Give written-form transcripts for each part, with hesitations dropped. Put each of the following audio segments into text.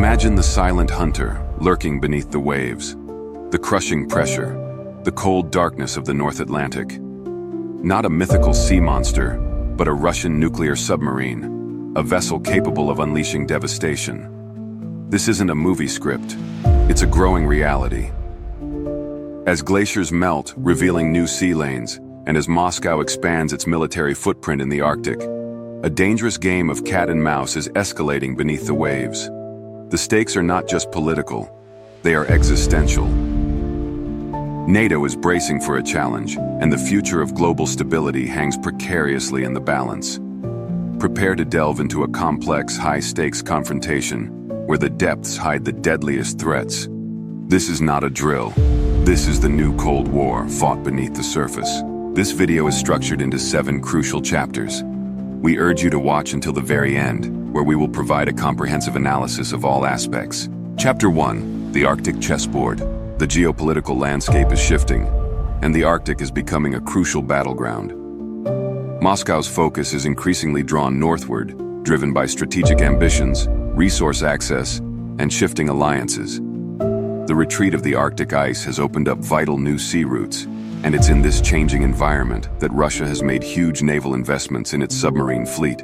Imagine the silent hunter lurking beneath the waves, the crushing pressure, the cold darkness of the North Atlantic. Not a mythical sea monster, but a Russian nuclear submarine, a vessel capable of unleashing devastation. This isn't a movie script, it's a growing reality. As glaciers melt, revealing new sea lanes, and as Moscow expands its military footprint in the Arctic, a dangerous game of cat and mouse is escalating beneath the waves. The stakes are not just political, they are existential. NATO is bracing for a challenge, and the future of global stability hangs precariously in the balance. Prepare to delve into a complex, high-stakes confrontation where the depths hide the deadliest threats. This is not a drill. This is the new Cold War fought beneath the surface. This video is structured into 7 crucial chapters. We urge you to watch until the very end, where we will provide a comprehensive analysis of all aspects. Chapter 1: The Arctic Chessboard. The geopolitical landscape is shifting, and the Arctic is becoming a crucial battleground. Moscow's focus is increasingly drawn northward, driven by strategic ambitions, resource access, and shifting alliances. The retreat of the Arctic ice has opened up vital new sea routes, and it's in this changing environment that Russia has made huge naval investments in its submarine fleet.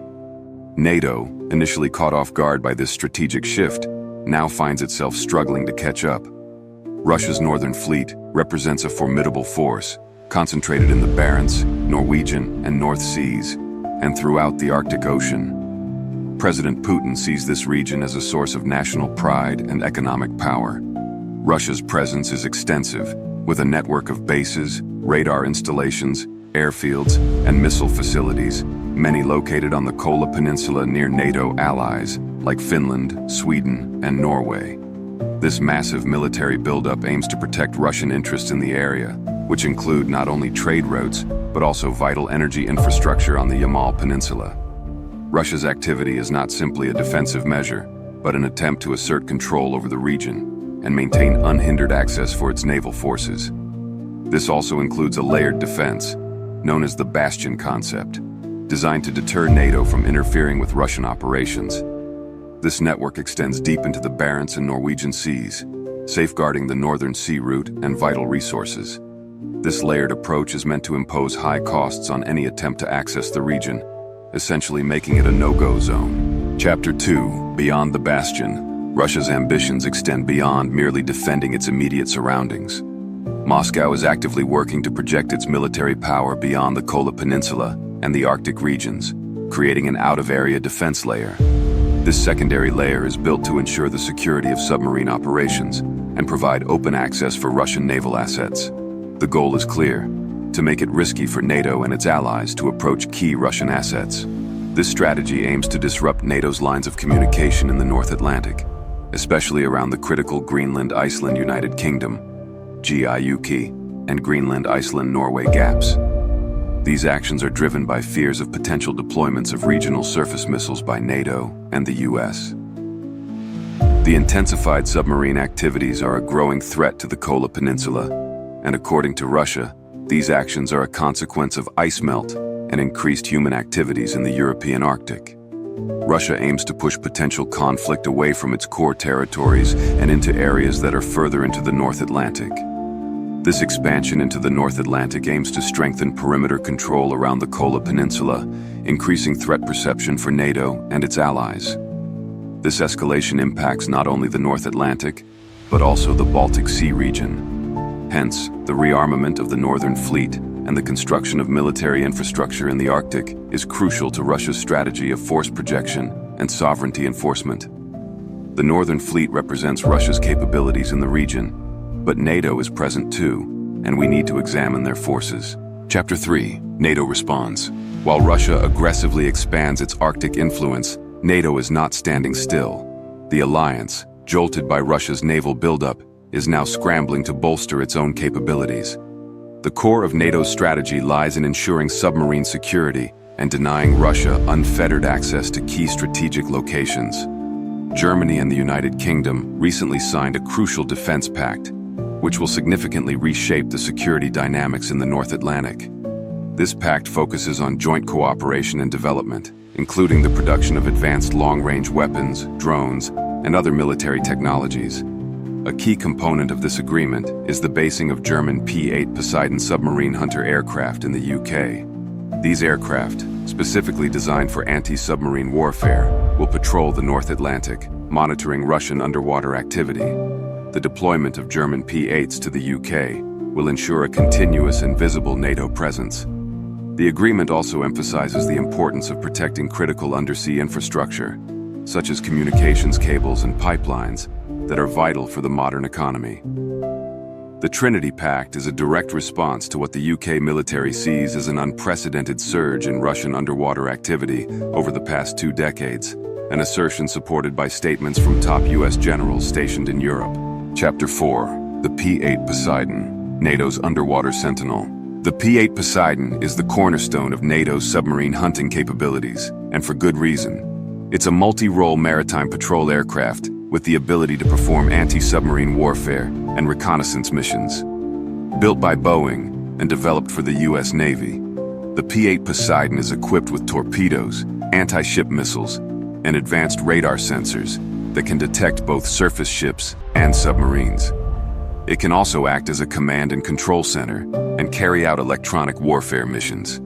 NATO, initially caught off guard by this strategic shift, now finds itself struggling to catch up. Russia's northern fleet represents a formidable force, concentrated in the Barents, Norwegian, and North Seas, and throughout the Arctic Ocean. President Putin sees this region as a source of national pride and economic power. Russia's presence is extensive, with a network of bases, radar installations, airfields, and missile facilities, many located on the Kola Peninsula near NATO allies like Finland, Sweden, and Norway. This massive military buildup aims to protect Russian interests in the area, which include not only trade routes, but also vital energy infrastructure on the Yamal Peninsula. Russia's activity is not simply a defensive measure, but an attempt to assert control over the region and maintain unhindered access for its naval forces. This also includes a layered defense, known as the Bastion concept, designed to deter NATO from interfering with Russian operations. This network extends deep into the Barents and Norwegian seas, safeguarding the northern sea route and vital resources. This layered approach is meant to impose high costs on any attempt to access the region, essentially making it a no-go zone. Chapter 2: Beyond the Bastion. Russia's ambitions extend beyond merely defending its immediate surroundings. Moscow is actively working to project its military power beyond the Kola Peninsula and the Arctic regions, creating an out-of-area defense layer. This secondary layer is built to ensure the security of submarine operations and provide open access for Russian naval assets. The goal is clear: to make it risky for NATO and its allies to approach key Russian assets. This strategy aims to disrupt NATO's lines of communication in the North Atlantic, especially around the critical Greenland-Iceland-United Kingdom, GIUK, and Greenland-Iceland-Norway gaps. These actions are driven by fears of potential deployments of regional surface missiles by NATO and the US. The intensified submarine activities are a growing threat to the Kola Peninsula, and according to Russia, these actions are a consequence of ice melt and increased human activities in the European Arctic. Russia aims to push potential conflict away from its core territories and into areas that are further into the North Atlantic. This expansion into the North Atlantic aims to strengthen perimeter control around the Kola Peninsula, increasing threat perception for NATO and its allies. This escalation impacts not only the North Atlantic, but also the Baltic Sea region. Hence, the rearmament of the Northern Fleet and the construction of military infrastructure in the Arctic is crucial to Russia's strategy of force projection and sovereignty enforcement. The Northern Fleet represents Russia's capabilities in the region, but NATO is present too, and we need to examine their forces. Chapter 3: NATO responds. While Russia aggressively expands its Arctic influence, NATO is not standing still. The alliance, jolted by Russia's naval buildup, is now scrambling to bolster its own capabilities. The core of NATO's strategy lies in ensuring submarine security and denying Russia unfettered access to key strategic locations. Germany and the United Kingdom recently signed a crucial defense pact, which will significantly reshape the security dynamics in the North Atlantic. This pact focuses on joint cooperation and development, including the production of advanced long-range weapons, drones, and other military technologies. A key component of this agreement is the basing of German P-8 Poseidon submarine hunter aircraft in the UK. These aircraft, specifically designed for anti-submarine warfare, will patrol the North Atlantic, monitoring Russian underwater activity. The deployment of German P-8s to the UK will ensure a continuous and visible NATO presence. The agreement also emphasizes the importance of protecting critical undersea infrastructure, such as communications cables and pipelines, that are vital for the modern economy. The Trinity Pact is a direct response to what the UK military sees as an unprecedented surge in Russian underwater activity over the past 2 decades, an assertion supported by statements from top US generals stationed in Europe. Chapter 4. The P-8 Poseidon, NATO's underwater sentinel. The P-8 Poseidon is the cornerstone of NATO's submarine hunting capabilities, and for good reason. It's a multi-role maritime patrol aircraft with the ability to perform anti-submarine warfare and reconnaissance missions. Built by Boeing and developed for the US Navy, the P-8 Poseidon is equipped with torpedoes, anti-ship missiles, and advanced radar sensors that can detect both surface ships and submarines. It can also act as a command and control center and carry out electronic warfare missions.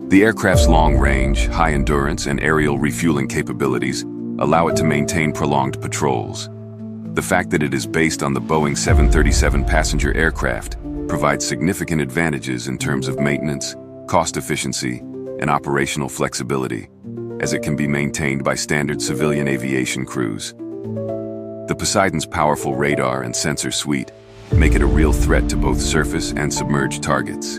The aircraft's long-range, high-endurance, and aerial refueling capabilities allow it to maintain prolonged patrols. The fact that it is based on the Boeing 737 passenger aircraft provides significant advantages in terms of maintenance, cost efficiency, and operational flexibility, as it can be maintained by standard civilian aviation crews. The Poseidon's powerful radar and sensor suite make it a real threat to both surface and submerged targets.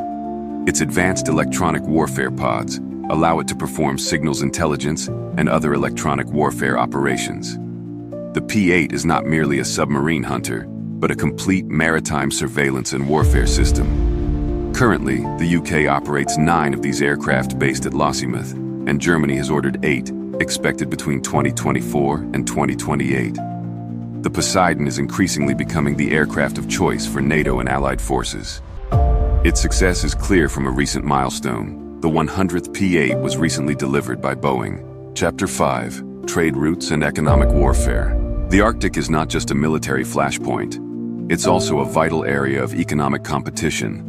Its advanced electronic warfare pods allow it to perform signals intelligence and other electronic warfare operations. The P-8 is not merely a submarine hunter, but a complete maritime surveillance and warfare system. Currently, the UK operates 9 of these aircraft based at Lossiemouth, and Germany has ordered 8, expected between 2024 and 2028. The Poseidon is increasingly becoming the aircraft of choice for NATO and allied forces. Its success is clear from a recent milestone. The 100th P-8 was recently delivered by Boeing. Chapter 5. Trade Routes and Economic Warfare. The Arctic is not just a military flashpoint. It's also a vital area of economic competition.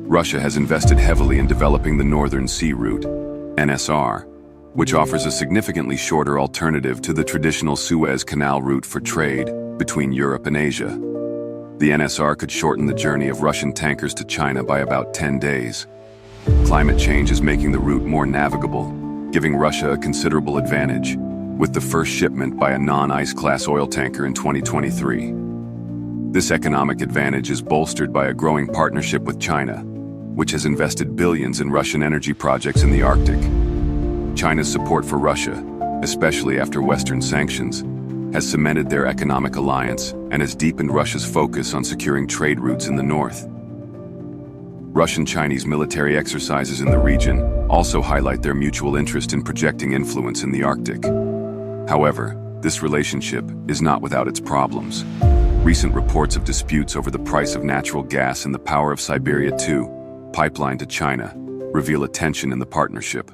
Russia has invested heavily in developing the Northern Sea Route, NSR, which offers a significantly shorter alternative to the traditional Suez Canal route for trade between Europe and Asia. The NSR could shorten the journey of Russian tankers to China by about 10 days. Climate change is making the route more navigable, giving Russia a considerable advantage, with the first shipment by a non-ice class oil tanker in 2023. This economic advantage is bolstered by a growing partnership with China, which has invested billions in Russian energy projects in the Arctic. China's support for Russia, especially after Western sanctions, has cemented their economic alliance and has deepened Russia's focus on securing trade routes in the north. Russian-Chinese military exercises in the region also highlight their mutual interest in projecting influence in the Arctic. However, this relationship is not without its problems. Recent reports of disputes over the price of natural gas and the Power of Siberia 2 pipeline to China reveal a tension in the partnership.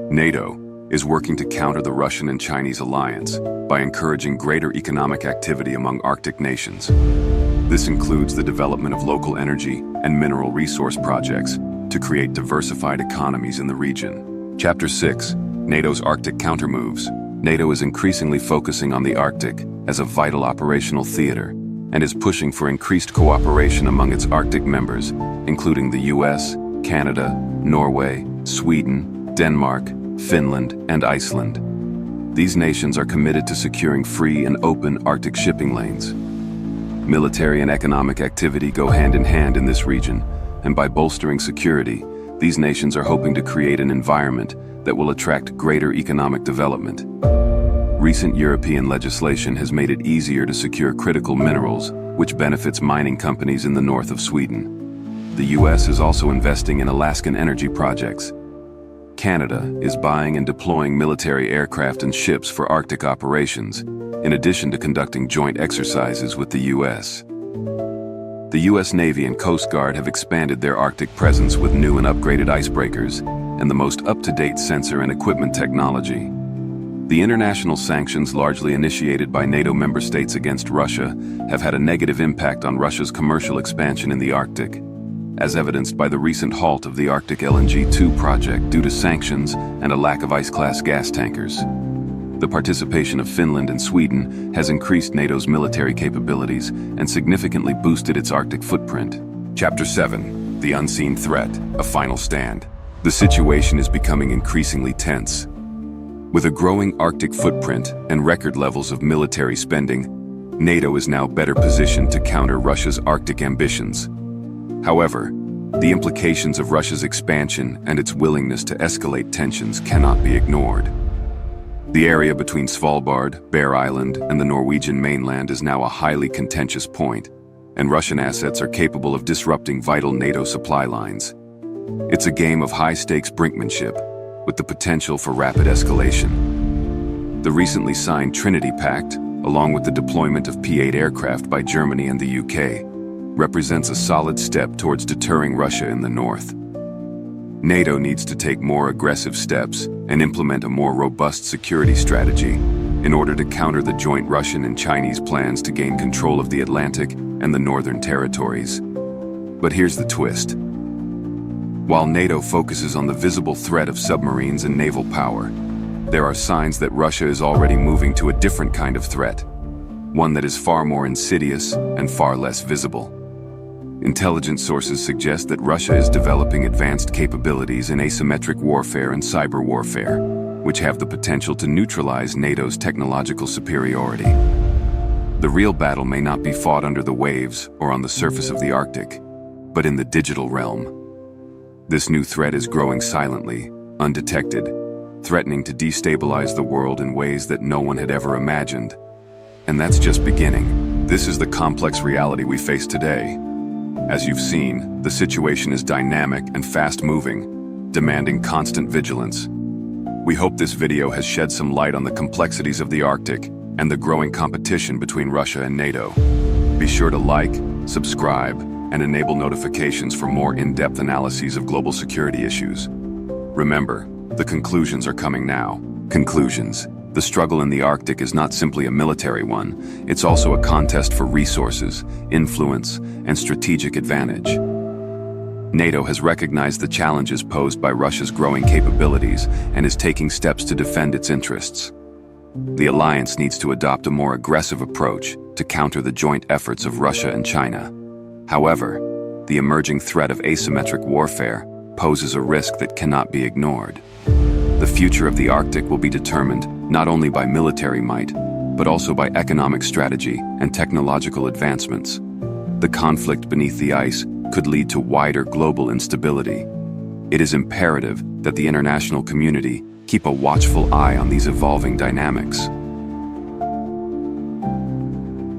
NATO is working to counter the Russian and Chinese alliance by encouraging greater economic activity among Arctic nations. This includes the development of local energy and mineral resource projects to create diversified economies in the region. Chapter 6. NATO's Arctic Countermoves. NATO is increasingly focusing on the Arctic as a vital operational theater and is pushing for increased cooperation among its Arctic members, including the US, Canada, Norway, Sweden, Denmark, Finland, and Iceland. These nations are committed to securing free and open Arctic shipping lanes. Military and economic activity go hand in hand in this region, and by bolstering security, these nations are hoping to create an environment that will attract greater economic development. Recent European legislation has made it easier to secure critical minerals, which benefits mining companies in the north of Sweden. The US is also investing in Alaskan energy projects. Canada is buying and deploying military aircraft and ships for Arctic operations, in addition to conducting joint exercises with the US. The US Navy and Coast Guard have expanded their Arctic presence with new and upgraded icebreakers and the most up-to-date sensor and equipment technology. The international sanctions largely initiated by NATO member states against Russia have had a negative impact on Russia's commercial expansion in the Arctic, as evidenced by the recent halt of the Arctic LNG-2 project due to sanctions and a lack of ice-class gas tankers. The participation of Finland and Sweden has increased NATO's military capabilities and significantly boosted its Arctic footprint. Chapter 7. The Unseen Threat, a Final Stand. The situation is becoming increasingly tense. With a growing Arctic footprint and record levels of military spending, NATO is now better positioned to counter Russia's Arctic ambitions. However, the implications of Russia's expansion and its willingness to escalate tensions cannot be ignored. The area between Svalbard, Bear Island, and the Norwegian mainland is now a highly contentious point, and Russian assets are capable of disrupting vital NATO supply lines. It's a game of high-stakes brinkmanship, with the potential for rapid escalation. The recently signed Trinity Pact, along with the deployment of P-8 aircraft by Germany and the UK, represents a solid step towards deterring Russia in the north. NATO needs to take more aggressive steps and implement a more robust security strategy in order to counter the joint Russian and Chinese plans to gain control of the Atlantic and the northern territories. But here's the twist. While NATO focuses on the visible threat of submarines and naval power, there are signs that Russia is already moving to a different kind of threat, one that is far more insidious and far less visible. Intelligence sources suggest that Russia is developing advanced capabilities in asymmetric warfare and cyber warfare, which have the potential to neutralize NATO's technological superiority. The real battle may not be fought under the waves or on the surface of the Arctic, but in the digital realm. This new threat is growing silently, undetected, threatening to destabilize the world in ways that no one had ever imagined. And that's just beginning. This is the complex reality we face today. As you've seen, the situation is dynamic and fast-moving, demanding constant vigilance. We hope this video has shed some light on the complexities of the Arctic and the growing competition between Russia and NATO. Be sure to like, subscribe, and enable notifications for more in-depth analyses of global security issues. Remember, the conclusions are coming now. Conclusions. The struggle in the Arctic is not simply a military one, it's also a contest for resources, influence, and strategic advantage. NATO has recognized the challenges posed by Russia's growing capabilities and is taking steps to defend its interests. The alliance needs to adopt a more aggressive approach to counter the joint efforts of Russia and China. However, the emerging threat of asymmetric warfare poses a risk that cannot be ignored. The future of the Arctic will be determined not only by military might, but also by economic strategy and technological advancements. The conflict beneath the ice could lead to wider global instability. It is imperative that the international community keep a watchful eye on these evolving dynamics.